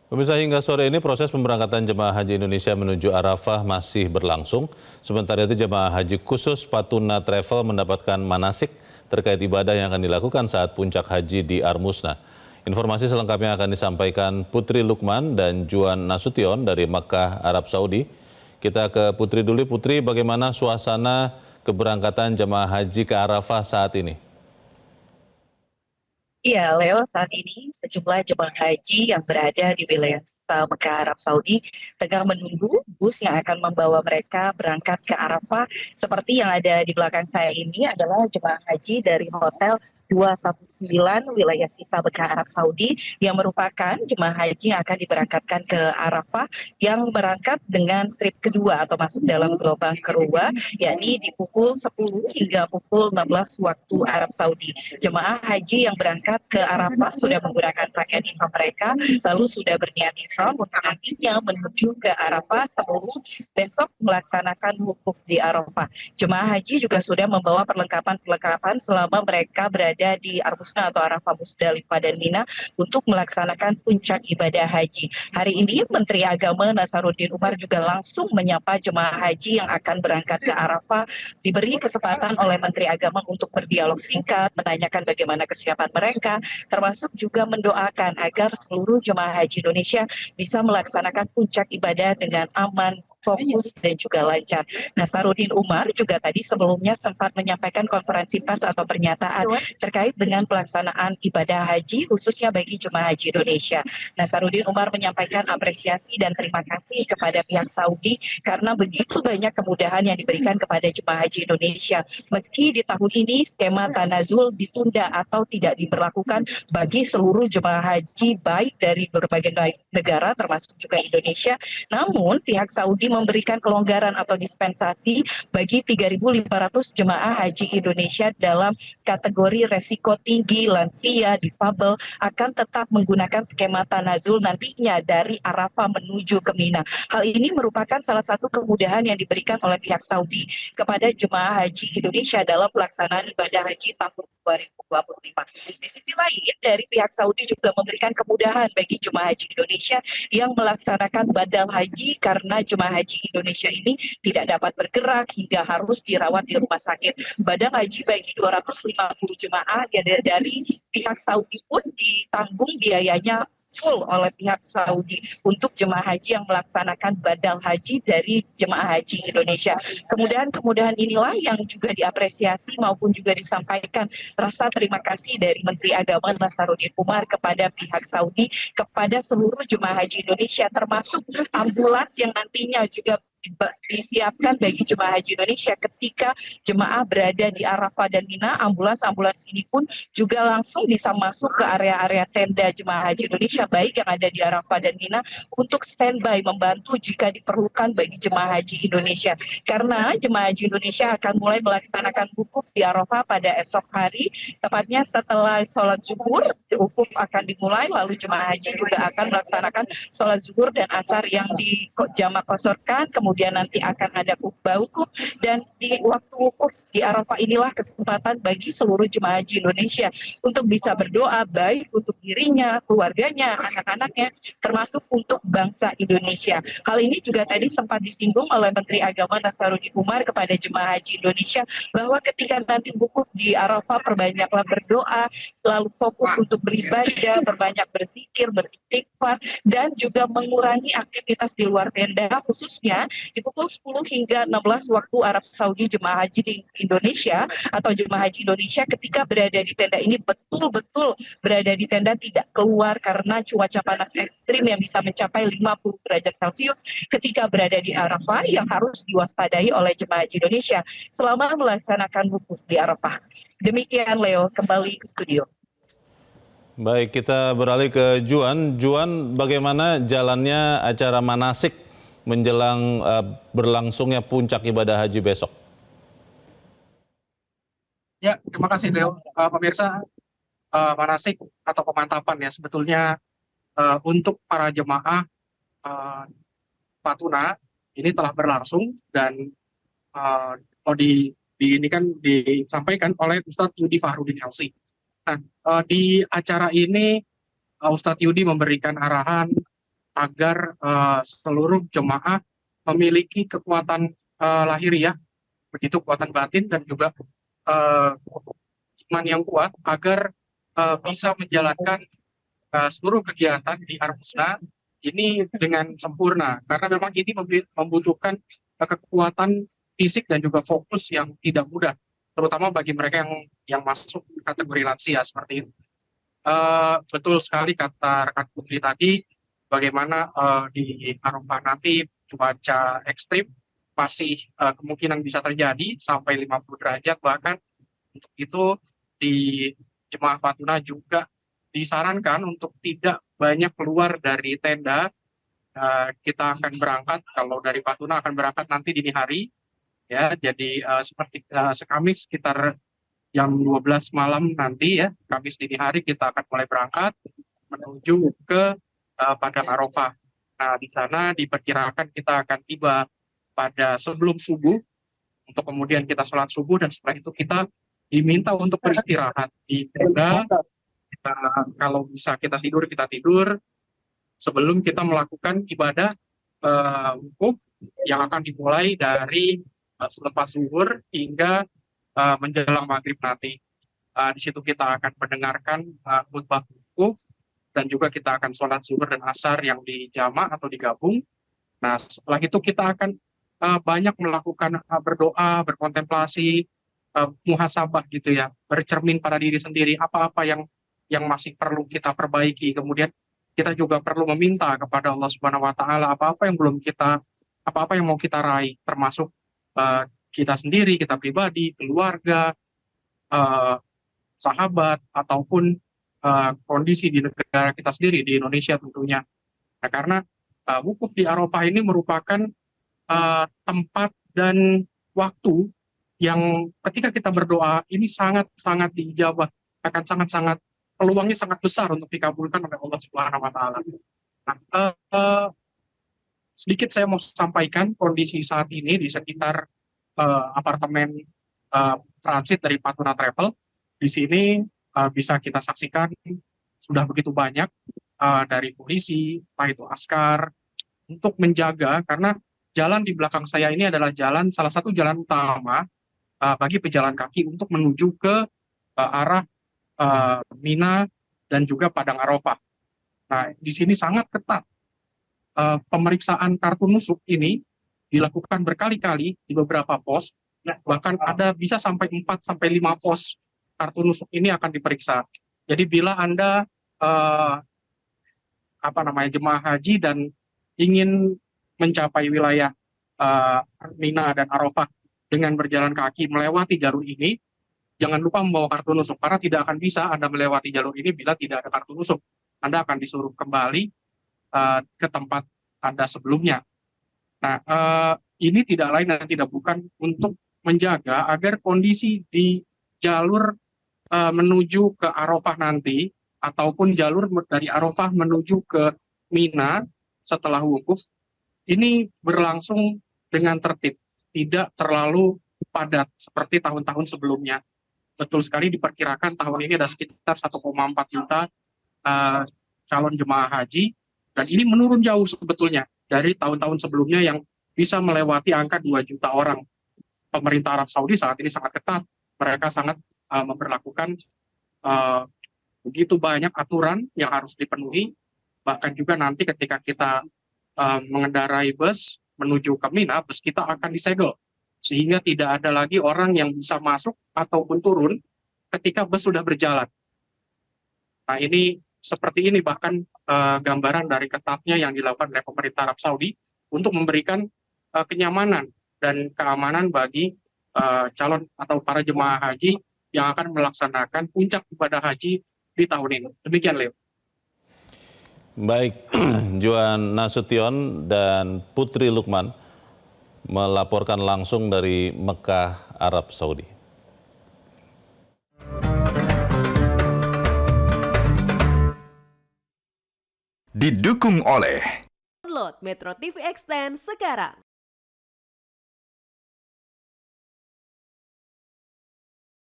Pemirsa, hingga sore ini proses pemberangkatan jemaah haji Indonesia menuju Arafah masih berlangsung. Sementara itu jemaah haji khusus Patuna Travel mendapatkan manasik terkait ibadah yang akan dilakukan saat puncak haji di Armusna. Informasi selengkapnya akan disampaikan Putri Lukman dan Juan Nasution dari Makkah, Arab Saudi. Kita ke Putri dulu. Putri, bagaimana suasana keberangkatan jemaah haji ke Arafah saat ini? Iya, Leo, saat ini sejumlah jemaah haji yang berada di wilayah Mekah Arab Saudi tengah menunggu bus yang akan membawa mereka berangkat ke Arafah. Seperti yang ada di belakang saya ini adalah jemaah haji dari Hotel 219 wilayah sisa Mekah Arab Saudi yang merupakan jemaah haji yang akan diberangkatkan ke Arafah yang berangkat dengan trip kedua atau masuk dalam gelombang kedua, yakni di pukul 10 hingga pukul 16 waktu Arab Saudi. Jemaah haji yang berangkat ke Arafah sudah menggunakan pakaian ihram mereka, lalu sudah berniat ihram untuk nantinya menuju ke Arafah sebelum besok melaksanakan wukuf di Arafah. Jemaah haji juga sudah membawa perlengkapan-perlengkapan selama mereka berada di Armusna atau Arafah, Musdalifah dan Mina untuk melaksanakan puncak ibadah haji. Hari ini Menteri Agama Nasaruddin Umar juga langsung menyapa jemaah haji yang akan berangkat ke Arafah, diberi kesempatan oleh Menteri Agama untuk berdialog singkat, menanyakan bagaimana kesiapan mereka, termasuk juga mendoakan agar seluruh jemaah haji Indonesia bisa melaksanakan puncak ibadah dengan aman, fokus dan juga lancar. Nasaruddin Umar juga tadi sebelumnya sempat menyampaikan konferensi pers atau pernyataan terkait dengan pelaksanaan ibadah haji khususnya bagi jemaah haji Indonesia. Nasaruddin Umar menyampaikan apresiasi dan terima kasih kepada pihak Saudi karena begitu banyak kemudahan yang diberikan kepada jemaah haji Indonesia. Meski di tahun ini skema tanazul ditunda atau tidak diberlakukan bagi seluruh jemaah haji baik dari berbagai negara termasuk juga Indonesia, namun pihak Saudi memberikan kelonggaran atau dispensasi bagi 3.500 jemaah haji Indonesia dalam kategori resiko tinggi, lansia, difabel akan tetap menggunakan skema tanazul nantinya dari Arafah menuju ke Mina. Hal ini merupakan salah satu kemudahan yang diberikan oleh pihak Saudi kepada jemaah haji Indonesia dalam pelaksanaan ibadah haji tahun 2025. Di sisi lain, dari pihak Saudi juga memberikan kemudahan bagi jemaah haji Indonesia yang melaksanakan badal haji karena jemaah haji Indonesia ini tidak dapat bergerak hingga harus dirawat di rumah sakit. Badal haji bagi 250 jemaah dari pihak Saudi pun ditanggung biayanya full oleh pihak Saudi untuk jemaah haji yang melaksanakan badal haji dari jemaah haji Indonesia. Kemudahan-kemudahan inilah yang juga diapresiasi maupun juga disampaikan rasa terima kasih dari Menteri Agama Nasaruddin Umar kepada pihak Saudi, kepada seluruh jemaah haji Indonesia, termasuk ambulans yang nantinya juga disiapkan bagi jemaah haji Indonesia ketika jemaah berada di Arafah dan Mina. Ambulans-ambulans ini pun juga langsung bisa masuk ke area-area tenda jemaah haji Indonesia baik yang ada di Arafah dan Mina untuk standby membantu jika diperlukan bagi jemaah haji Indonesia. Karena jemaah haji Indonesia akan mulai melaksanakan wukuf di Arafah pada esok hari, tepatnya setelah sholat zuhur, wukuf akan dimulai, lalu jemaah haji juga akan melaksanakan sholat zuhur dan asar yang dijamak kosorkan, kemudian nanti akan ada khutbah wukuf, dan di waktu wukuf di Arafah inilah kesempatan bagi seluruh jemaah haji Indonesia untuk bisa berdoa baik untuk dirinya, keluarganya, anak-anaknya, termasuk untuk bangsa Indonesia. Hal ini juga tadi sempat disinggung oleh Menteri Agama Nasaruddin Umar kepada jemaah haji Indonesia bahwa ketika nanti wukuf di Arafah, perbanyaklah berdoa, lalu fokus untuk beribadah, berbanyak berzikir, beristighfar, dan juga mengurangi aktivitas di luar tenda, khususnya di pukul 10 hingga 16 waktu Arab Saudi. Jemaah haji di Indonesia atau jemaah haji Indonesia ketika berada di tenda ini betul-betul berada di tenda, tidak keluar karena cuaca panas ekstrim yang bisa mencapai 50 derajat Celcius ketika berada di Arafah, yang harus diwaspadai oleh jemaah haji Indonesia selama melaksanakan wukuf di Arafah. Demikian Leo, kembali ke studio. Baik, kita beralih ke Juan. Juan, bagaimana jalannya acara manasik menjelang berlangsungnya puncak ibadah haji besok? Ya, terima kasih Leo. Pemirsa, manasik atau pemantapan ya sebetulnya untuk para jemaah uh, Patuna ini telah berlangsung dan ini kan disampaikan oleh Ustadz Yudi Fahrudin LC. Nah, di acara ini Ustadz Yudi memberikan arahan agar seluruh jemaah memiliki kekuatan lahiriah, begitu kekuatan batin dan juga iman yang kuat agar bisa menjalankan seluruh kegiatan di Armusna ini dengan sempurna, karena memang ini membutuhkan kekuatan fisik dan juga fokus yang tidak mudah, terutama bagi mereka yang masuk kategori lansia seperti itu. Betul sekali kata rekan Putri tadi, bagaimana di Arafah nanti cuaca ekstrim masih kemungkinan bisa terjadi sampai 50 derajat bahkan. Untuk itu di Jemaah Patuna juga disarankan untuk tidak banyak keluar dari tenda. Kita akan berangkat, kalau dari Patuna akan berangkat nanti dini hari, ya. Jadi seperti Kamis sekitar jam 12 malam nanti, ya, Kamis dini hari kita akan mulai berangkat menuju ke Padang Arafah. Nah, di sana diperkirakan kita akan tiba pada sebelum subuh, untuk kemudian kita sholat subuh, dan setelah itu kita diminta untuk beristirahat di tenda. Kalau bisa kita tidur sebelum kita melakukan ibadah wukuf yang akan dimulai dari selepas zuhur hingga menjelang maghrib nanti. Di situ kita akan mendengarkan khutbah wukuf, dan juga kita akan sholat zuhur dan asar yang dijamak atau digabung. Nah, setelah itu kita akan banyak melakukan berdoa, berkontemplasi, muhasabah gitu ya, bercermin pada diri sendiri, apa-apa yang masih perlu kita perbaiki. Kemudian kita juga perlu meminta kepada Allah Subhanahu wa taala apa-apa yang mau kita raih, termasuk kita sendiri, kita pribadi, keluarga, sahabat, ataupun kondisi di negara kita sendiri, di Indonesia tentunya. Nah, karena wukuf di Arafah ini merupakan tempat dan waktu yang ketika kita berdoa ini sangat-sangat diijabah, akan sangat-sangat, peluangnya sangat besar untuk dikabulkan oleh Allah Subhanahu wa taala. Nah, sedikit saya mau sampaikan kondisi saat ini di sekitar apartemen transit dari Patuna Travel. Di sini bisa kita saksikan sudah begitu banyak dari polisi, entah itu askar, untuk menjaga, karena jalan di belakang saya ini adalah salah satu jalan utama bagi pejalan kaki untuk menuju ke arah Mina dan juga Padang Arafah. Nah, di sini sangat ketat. Pemeriksaan kartu nusuk ini dilakukan berkali-kali di beberapa pos, bahkan ada bisa sampai 4 sampai 5 pos kartu nusuk ini akan diperiksa. Jadi bila Anda jemaah haji dan ingin mencapai wilayah Mina dan Arafah dengan berjalan kaki melewati jalur ini, jangan lupa membawa kartu nusuk, karena tidak akan bisa Anda melewati jalur ini bila tidak ada kartu nusuk. Anda akan disuruh kembali ke tempat Anda sebelumnya. Nah, ini tidak lain dan tidak bukan untuk menjaga agar kondisi di jalur menuju ke Arafah nanti, ataupun jalur dari Arafah menuju ke Mina setelah wukuf, ini berlangsung dengan tertib, tidak terlalu padat seperti tahun-tahun sebelumnya. Betul sekali, diperkirakan tahun ini ada sekitar 1,4 juta calon jemaah haji, dan ini menurun jauh sebetulnya dari tahun-tahun sebelumnya yang bisa melewati angka 2 juta orang. Pemerintah Arab Saudi saat ini sangat ketat, mereka sangat memperlakukan begitu banyak aturan yang harus dipenuhi, bahkan juga nanti ketika kita mengendarai bus menuju ke Mina, bus kita akan disegel, sehingga tidak ada lagi orang yang bisa masuk ataupun turun ketika bus sudah berjalan. Nah, ini seperti ini bahkan gambaran dari ketatnya yang dilakukan oleh pemerintah Arab Saudi untuk memberikan kenyamanan dan keamanan bagi calon atau para jemaah haji yang akan melaksanakan puncak ibadah haji di tahun ini. Demikian, Leo. Baik, Johan Nasution dan Putri Lukman melaporkan langsung dari Mekah, Arab Saudi. Didukung oleh Download Metro TV Extend sekarang.